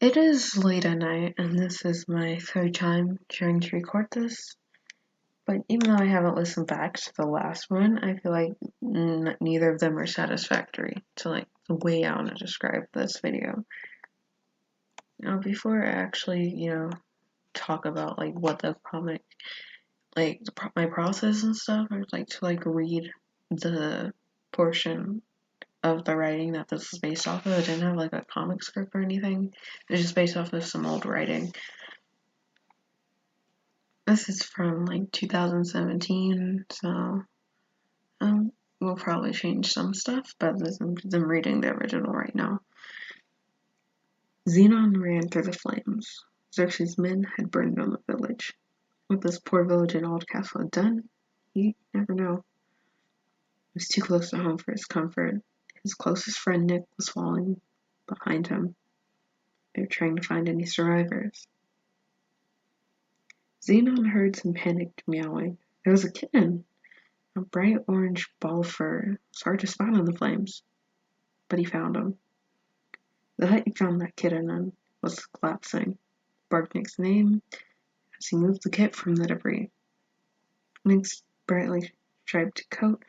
It is late at night, and this is my third time trying to record this. But even though I haven't listened back to the last one, I feel like neither of them are satisfactory to like the way I want to describe this video. Now, before I actually, talk about like what the comic, like my process and stuff, I'd like to like read the portion of the writing that this is based off of. It didn't have like a comic script or anything. It's just based off of some old writing. This is from like 2017, so we'll probably change some stuff, but I'm reading the original right now. Xenon ran through the flames. Xerxes' men had burned down the village. What this poor village in Aldcastle had done, he'd never know. It was too close to home for his comfort. His closest friend Nick was falling behind him. They were trying to find any survivors. Xenon heard some panicked meowing. There was a kitten. A bright orange ball of fur. It's hard to spot on the flames. But he found him. The hut he found that kitten in was collapsing. Barked Nick's name as he moved the kit from the debris. Nick's brightly striped coat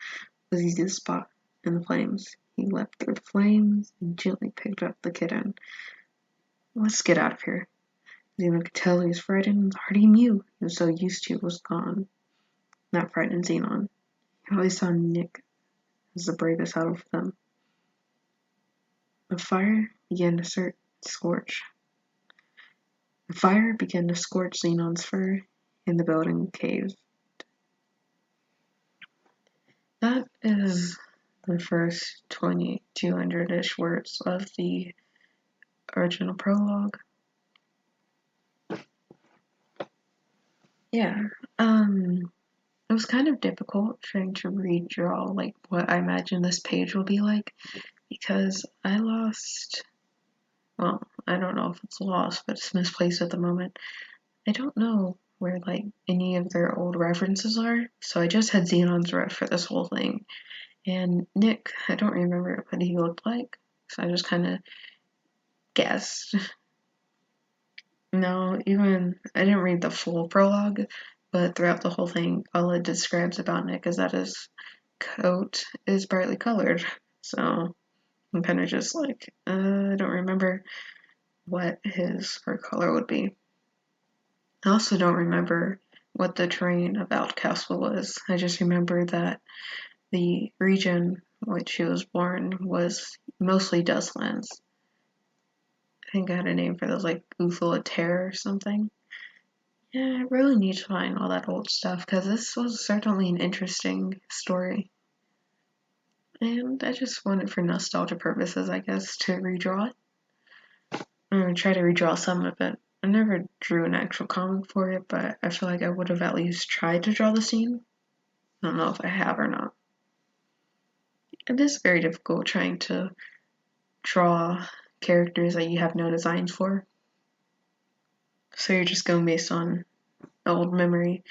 was easy to spot in the flames. He leapt through the flames and gently picked up the kitten. Let's get out of here. Xenon could tell he was frightened. The hearty mew he was so used to was gone. That frightened Xenon. He always saw Nick as the bravest out of them. The fire began to scorch. The fire began to scorch Xenon's fur, and the building caved. That is the first 200-ish words of the original prologue. Yeah, it was kind of difficult trying to redraw like what I imagine this page will be like, because I lost, well, I don't know if it's lost, but it's misplaced at the moment. I don't know where like any of their old references are, so I just had Xenon's ref for this whole thing. And Nick, I don't remember what he looked like, so I just kind of guessed. No, even I didn't read the full prologue, but throughout the whole thing, all it describes about Nick is that his coat is brightly colored. So I'm kind of just like, I don't remember what his fur color would be. I also don't remember what the terrain of Aldcastle was. I just remember that the region which he was born was mostly dustlands. I think I had a name for those, like Uthalater or something. Yeah, I really need to find all that old stuff, because this was certainly an interesting story. And I just want it for nostalgia purposes, I guess, to redraw it. I'm going to try to redraw some of it. I never drew an actual comic for it, but I feel like I would have at least tried to draw the scene. I don't know if I have or not. It is very difficult trying to draw characters that you have no designs for. So you're just going based on old memory.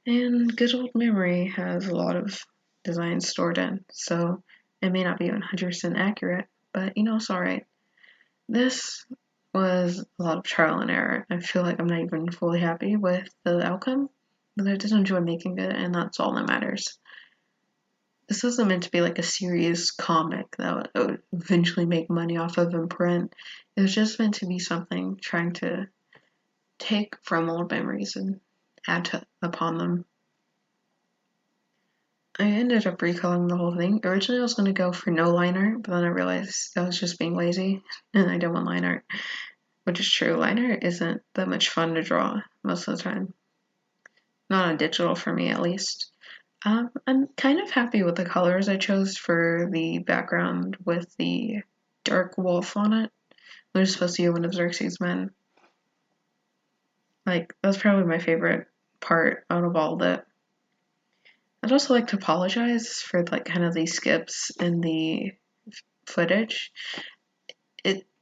And good old memory has a lot of designs stored in, so it may not be 100% accurate, but it's alright. This was a lot of trial and error. I feel like I'm not even fully happy with the outcome, but I did enjoy making it, and that's all that matters. This wasn't meant to be like a serious comic that would eventually make money off of in print. It was just meant to be something trying to take from old memories and add upon them. I ended up recoloring the whole thing. Originally I was going to go for no line art, but then I realized I was just being lazy and I didn't want line art, which is true. Line art isn't that much fun to draw most of the time. Not on digital for me, at least. I'm kind of happy with the colors I chose for the background with the dark wolf on it, which is supposed to be one of Xerxes' men. Like, that's probably my favorite part out of all of it. I'd also like to apologize for like kind of these skips in the footage.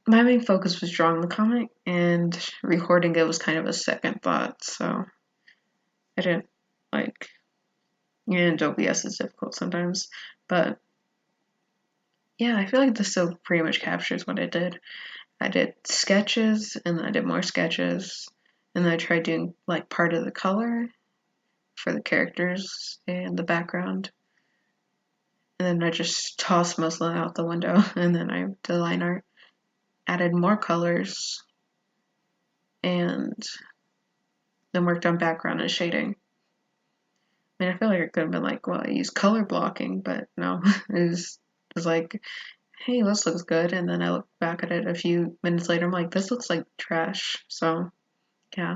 My main focus was drawing the comic, and recording it was kind of a second thought, so I didn't like, and OBS is difficult sometimes, but yeah, I feel like this still pretty much captures what I did. I did sketches, and then I did more sketches, and then I tried doing like part of the color for the characters and the background. And then I just tossed most of that out the window, and then I did line art, added more colors, and then worked on background and shading. I mean, I feel like it could have been like, well, I used color blocking, but no, it was like, hey, this looks good, and then I look back at it a few minutes later, I'm like, this looks like trash, so, yeah.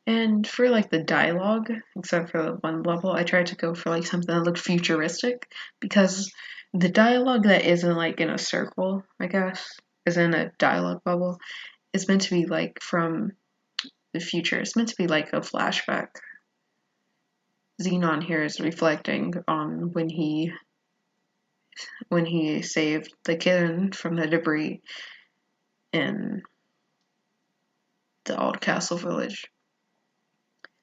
And for like the dialogue, except for the one level, I tried to go for like something that looked futuristic, because the dialogue that isn't like in a circle, I guess, is in a dialogue bubble, is meant to be like from the future. It's meant to be like a flashback. Xenon here is reflecting on when he saved the kitten from the debris in the Aldcastle village.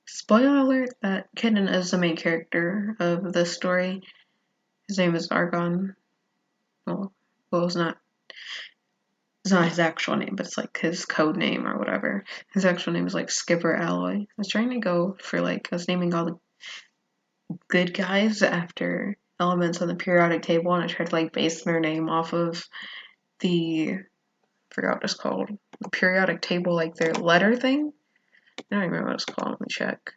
Spoiler alert, that kitten is the main character of this story. His name is Argon. Well, it's not his actual name, but it's like his code name or whatever. His actual name is like Skipper Alloy. I was trying to go for like, I was naming all the good guys after elements on the periodic table, and I tried to like base their name off of the, I forgot what it's called, the periodic table, like their letter thing. I don't remember what it's called. Let me check.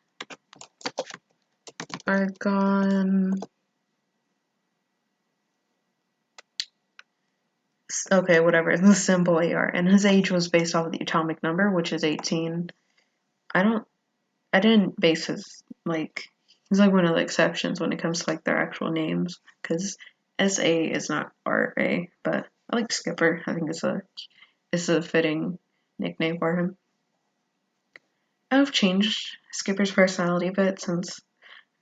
Argon. Okay, whatever. The symbol AR, and his age was based off of the atomic number, which is 18. I didn't base his like. He's like one of the exceptions when it comes to like their actual names, because SA is not RA, but I like Skipper. I think it's a fitting nickname for him. I've changed Skipper's personality a bit since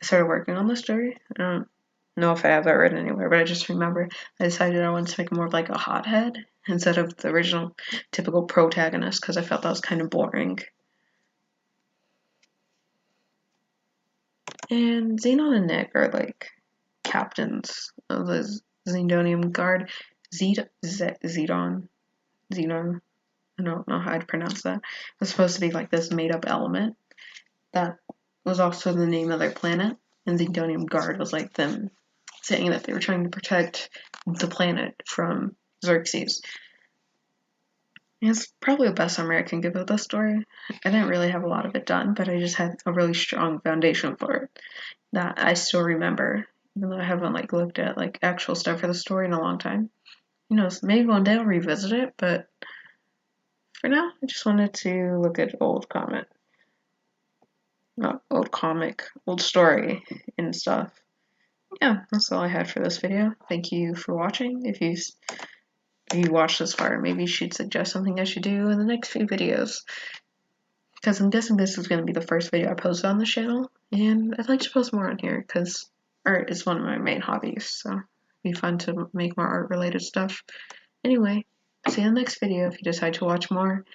I started working on the story. I don't know if I have that written anywhere, but I just remember I decided I wanted to make him more of like a hothead instead of the original typical protagonist, because I felt that was kind of boring. And Xenon and Nick are like captains of the Xendonium Guard. Xenon. I don't know how I'd pronounce that. It was supposed to be like this made up element that was also the name of their planet. And Xendonium Guard was like them saying that they were trying to protect the planet from Xerxes. It's probably the best summary I can give of the story. I didn't really have a lot of it done, but I just had a really strong foundation for it that I still remember, even though I haven't like looked at like actual stuff for the story in a long time. You know, maybe one day I'll revisit it, but for now, I just wanted to look at old old story and stuff. Yeah, that's all I had for this video. Thank you for watching. If you watched this far, maybe you should suggest something I should do in the next few videos, because I'm guessing this is going to be the first video I post on the channel, and I'd like to post more on here because art is one of my main hobbies, so it'd be fun to make more art related stuff. Anyway, see you in the next video if you decide to watch more.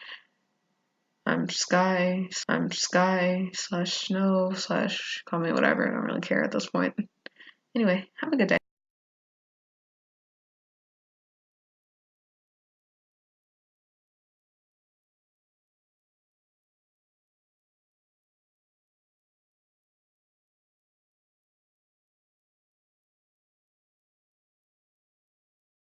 I'm Sky /Snow / call me whatever, I don't really care at this point. Anyway, have a good day.